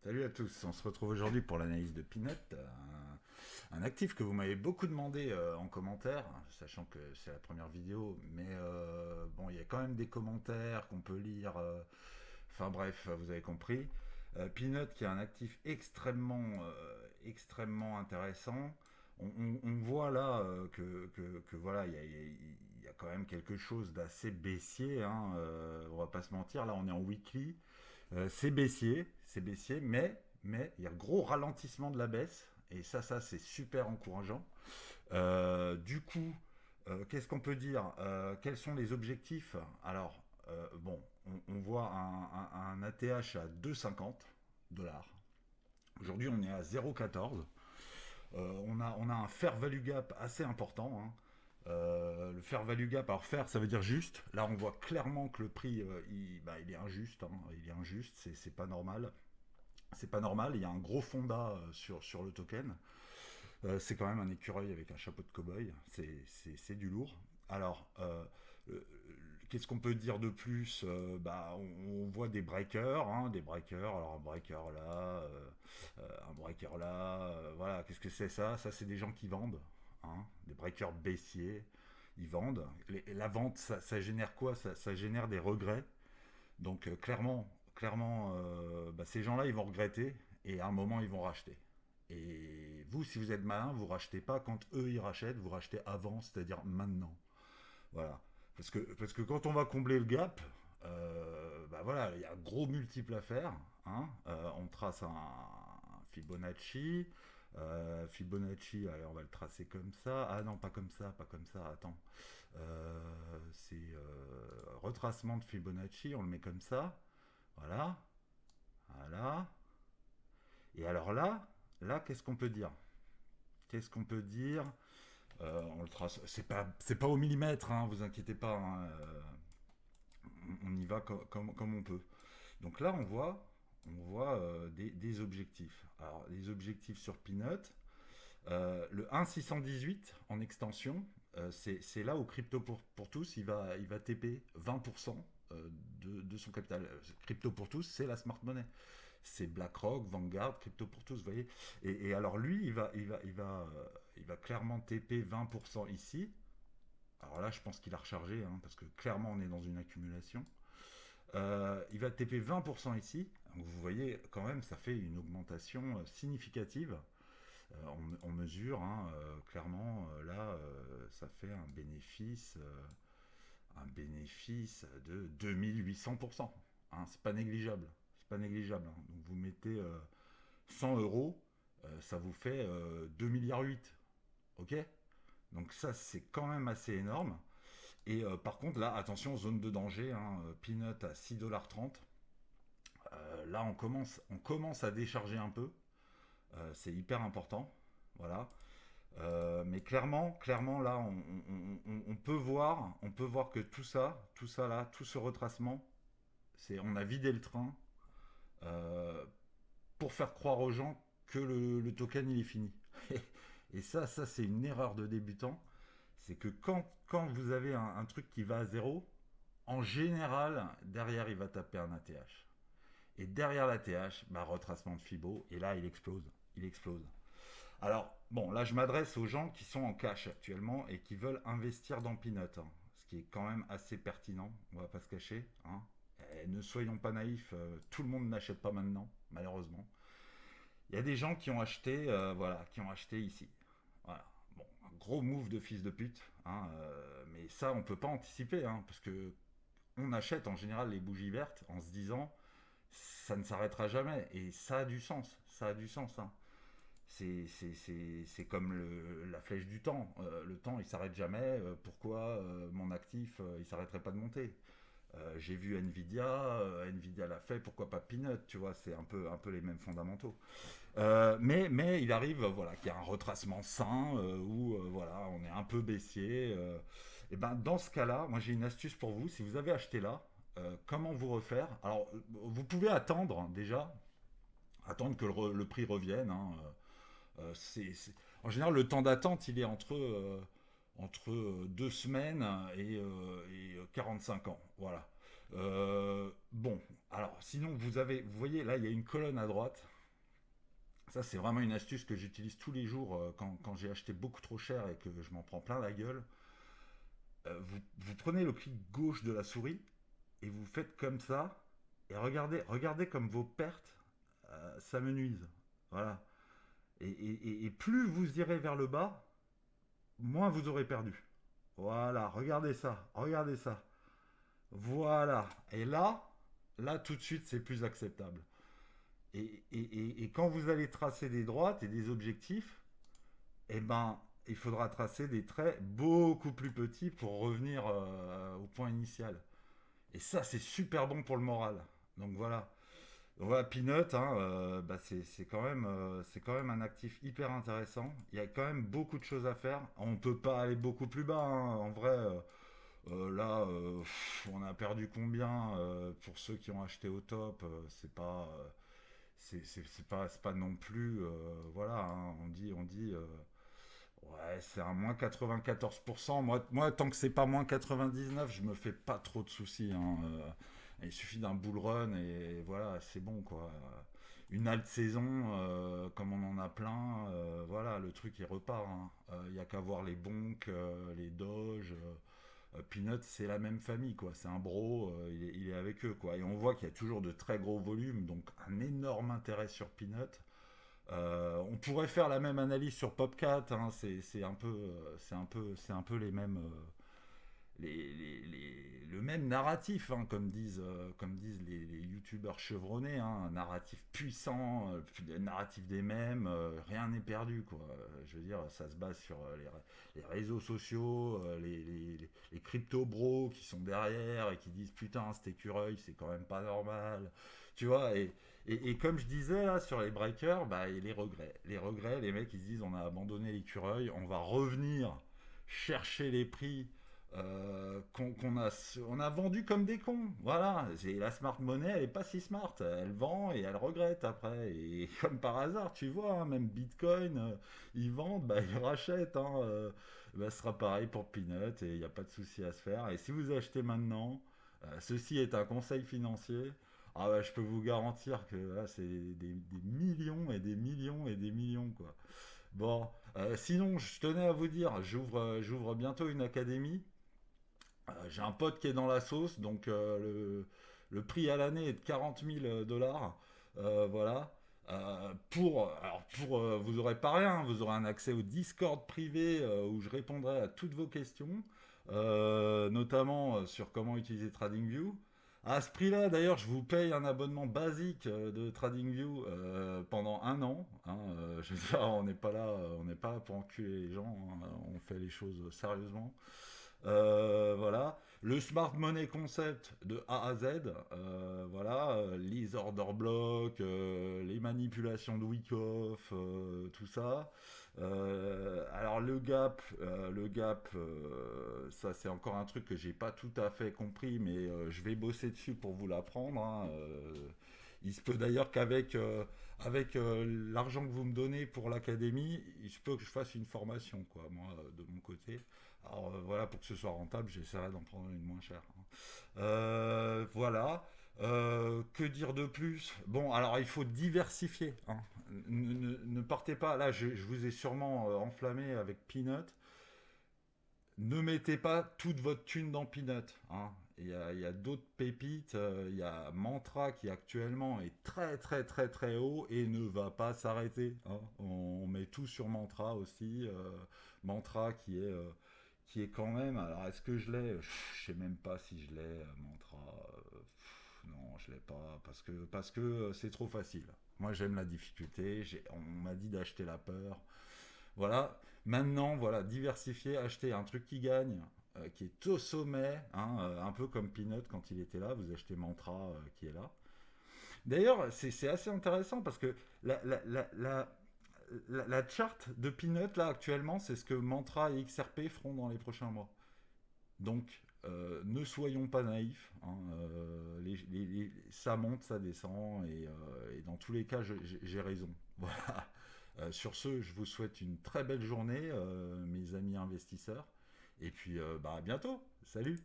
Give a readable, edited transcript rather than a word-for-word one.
Salut à tous, on se retrouve aujourd'hui pour l'analyse de Peanut, un actif que vous m'avez beaucoup demandé en commentaire, sachant que c'est la première vidéo, mais bon, il y a quand même des commentaires qu'on peut lire, enfin bref, vous avez compris. Peanut qui est un actif extrêmement intéressant. On voit là que voilà, il y a quand même quelque chose d'assez baissier, hein, on va pas se mentir, là on est en weekly. C'est baissier, mais il y a gros ralentissement de la baisse. Et ça c'est super encourageant. Du coup, qu'est-ce qu'on peut dire? Quels sont les objectifs? Alors, bon, on voit un ATH à 2,50 dollars. Aujourd'hui, on est à 0,14. On a un fair value gap assez important, hein. Le fair value gap, alors fair, ça veut dire juste. Là, on voit clairement que le prix, il est injuste, hein. Il est injuste, c'est pas normal. C'est pas normal, il y a un gros fonda sur le token. C'est quand même un écureuil avec un chapeau de cow-boy, c'est du lourd. Alors, euh, qu'est-ce qu'on peut dire de plus? On voit des breakers, hein, des breakers. Alors, un breaker là, voilà, qu'est-ce que c'est ça? Ça, c'est des gens qui vendent, hein, des breakers baissiers, ils vendent. La vente, ça génère quoi? Ça génère des regrets. Donc, clairement, ces gens-là, ils vont regretter et à un moment, ils vont racheter. Et vous, si vous êtes malin, vous rachetez pas quand eux ils rachètent, vous rachetez avant, c'est-à-dire maintenant. Voilà. Parce que quand on va combler le gap, voilà, il y a un gros multiple à faire, hein. On trace un Fibonacci. Allez, on va le tracer comme ça. Ah non, pas comme ça, pas comme ça. Attends. C'est retracement de Fibonacci, on le met comme ça. Voilà. Voilà. Et alors là, qu'est-ce qu'on peut dire? Qu'est-ce qu'on peut dire? On le trace. C'est pas au millimètre, hein, vous inquiétez pas, hein, on y va comme on peut. Donc là, on voit des objectifs. Alors, les objectifs sur Peanut, le 1,618 en extension, c'est là où Crypto pour tous, il va TP 20% de son capital. Crypto pour tous, c'est la smart money. C'est BlackRock, Vanguard, Crypto pour tous, vous voyez. Et alors lui, il va clairement TP 20% ici. Alors là, je pense qu'il a rechargé, hein, parce que clairement, on est dans une accumulation. Il va TP 20% ici. Donc vous voyez, quand même, ça fait une augmentation significative. On mesure, hein, clairement, là, ça fait un bénéfice de 2800%. Hein, c'est pas négligeable. C'est pas négligeable, hein. Donc vous mettez 100 euros, ça vous fait 2 milliards 8. Ok. Donc ça, c'est quand même assez énorme. Et par contre, là, attention, zone de danger, hein, Peanut à 6,30 $. Là, on commence à décharger un peu. C'est hyper important. Voilà. Mais clairement, là, on peut voir que tout ça là, tout ce retracement, on a vidé le train euh, pour faire croire aux gens que le token il est fini. Et ça c'est une erreur de débutant. C'est que quand vous avez un truc qui va à zéro, en général, derrière, il va taper un ATH. Et derrière l'ATH, retracement de Fibo, et là, il explose. Il explose. Alors, bon, là, je m'adresse aux gens qui sont en cash actuellement et qui veulent investir dans Peanut, hein, ce qui est quand même assez pertinent, on va pas se cacher, hein. Et ne soyons pas naïfs, tout le monde n'achète pas maintenant, malheureusement. Il y a des gens qui ont acheté, voilà, qui ont acheté ici. Voilà. Bon, un gros move de fils de pute, hein, mais ça, on peut pas anticiper, hein, parce que on achète en général les bougies vertes en se disant ça ne s'arrêtera jamais, et ça a du sens, ça a du sens, hein. C'est comme la flèche du temps. Le temps, il s'arrête jamais. Pourquoi mon actif, il s'arrêterait pas de monter? J'ai vu Nvidia, Nvidia l'a fait, pourquoi pas Peanut, tu vois, c'est un peu les mêmes fondamentaux. Mais il arrive, voilà, qu'il y a un retracement sain où voilà, on est un peu baissier. Et ben dans ce cas-là, moi j'ai une astuce pour vous. Si vous avez acheté là, comment vous refaire? Alors, vous pouvez attendre, hein, déjà, attendre que le prix revienne, hein. En général, le temps d'attente, il est entre 2 semaines et 45 ans. Voilà. Bon, alors sinon, vous voyez, là, il y a une colonne à droite. Ça, c'est vraiment une astuce que j'utilise tous les jours quand j'ai acheté beaucoup trop cher et que je m'en prends plein la gueule. Vous prenez le clic gauche de la souris et vous faites comme ça. Et regardez comme vos pertes s'amenuisent. Voilà. Et plus vous irez vers le bas, moins vous aurez perdu. Voilà, regardez ça, regardez ça. Voilà. Et là tout de suite, c'est plus acceptable. Et quand vous allez tracer des droites et des objectifs, eh ben, il faudra tracer des traits beaucoup plus petits pour revenir au point initial. Et ça, c'est super bon pour le moral. Donc voilà. Donc voilà, Peanut, hein, bah c'est quand même un actif hyper intéressant. Il y a quand même beaucoup de choses à faire. On ne peut pas aller beaucoup plus bas, hein. En vrai, là, on a perdu combien pour ceux qui ont acheté au top. C'est pas non plus. Voilà, hein, on dit ouais, c'est un moins 94%. Moi, tant que c'est pas moins 99, je me fais pas trop de soucis, hein. Il suffit d'un bull run et voilà, c'est bon quoi. Une halte saison, comme on en a plein, voilà, le truc il repart, hein. Il y a qu'à voir les bonks, les doges. Peanut, c'est la même famille, quoi. C'est un bro, il est avec eux, quoi. Et on voit qu'il y a toujours de très gros volumes, donc un énorme intérêt sur Peanut. On pourrait faire la même analyse sur Popcat, hein. C'est un peu les mêmes, le même narratif, hein, comme disent les youtubeurs chevronnés, hein, un narratif puissant, le narratif des mêmes, rien n'est perdu, quoi. Je veux dire, ça se base sur les réseaux sociaux, les crypto bros qui sont derrière et qui disent putain, cet écureuil, c'est quand même pas normal, tu vois. Et comme je disais là sur les breakers, bah, et les regrets, les mecs ils se disent on a abandonné l'écureuil, on va revenir chercher les prix on a vendu comme des cons. Voilà, c'est la smart money, elle est pas si smart. Elle vend et elle regrette après. Et comme par hasard, tu vois, hein, même Bitcoin, ils vendent, bah, ils rachètent, hein, bah, ce sera pareil pour Peanut et il n'y a pas de souci à se faire. Et si vous achetez maintenant, ceci est un conseil financier. Ah bah, je peux vous garantir que là, c'est des millions et des millions et des millions, quoi. Bon, sinon, je tenais à vous dire, j'ouvre bientôt une académie. J'ai un pote qui est dans la sauce, donc le prix à l'année est de 40 000 $. Voilà. Vous aurez pas rien, vous aurez un accès au Discord privé où je répondrai à toutes vos questions, notamment sur comment utiliser TradingView. À ce prix-là, d'ailleurs, je vous paye un abonnement basique de TradingView pendant un an, hein. Je veux dire, on n'est pas là pour enculer les gens, hein. On fait les choses sérieusement. Voilà. Le Smart Money Concept de A à Z, voilà, les order blocks, les manipulations de Wyckoff, tout ça. Alors le gap, ça c'est encore un truc que j'ai pas tout à fait compris, mais je vais bosser dessus pour vous l'apprendre, hein. Il se peut d'ailleurs avec l'argent que vous me donnez pour l'académie, il se peut que je fasse une formation, quoi, moi, de mon côté. Alors voilà, pour que ce soit rentable, j'essaierai d'en prendre une moins chère, hein. Voilà. Que dire de plus? Bon, alors il faut diversifier, hein. Ne partez pas. Là, je vous ai sûrement enflammé avec Peanut. Ne mettez pas toute votre thune dans Peanut, hein. Il y a d'autres pépites. Il y a Mantra qui actuellement est très très très très haut et ne va pas s'arrêter, hein. On met tout sur Mantra aussi. Mantra qui est quand même. Alors est-ce que je l'ai? Je sais même pas si je l'ai, Mantra. Non, je l'ai pas parce que c'est trop facile. Moi j'aime la difficulté. On m'a dit d'acheter la peur. Voilà. Maintenant, voilà, diversifier, acheter un truc qui gagne, qui est au sommet, hein, un peu comme Peanut quand il était là. Vous achetez Mantra qui est là. D'ailleurs, c'est assez intéressant parce que la, la, la, la, la charte de Peanut là actuellement, c'est ce que Mantra et XRP feront dans les prochains mois. Donc, ne soyons pas naïfs, hein, ça monte, ça descend, et dans tous les cas, j'ai raison. Voilà. Sur ce, je vous souhaite une très belle journée, mes amis investisseurs. Et puis, bah, à bientôt. Salut!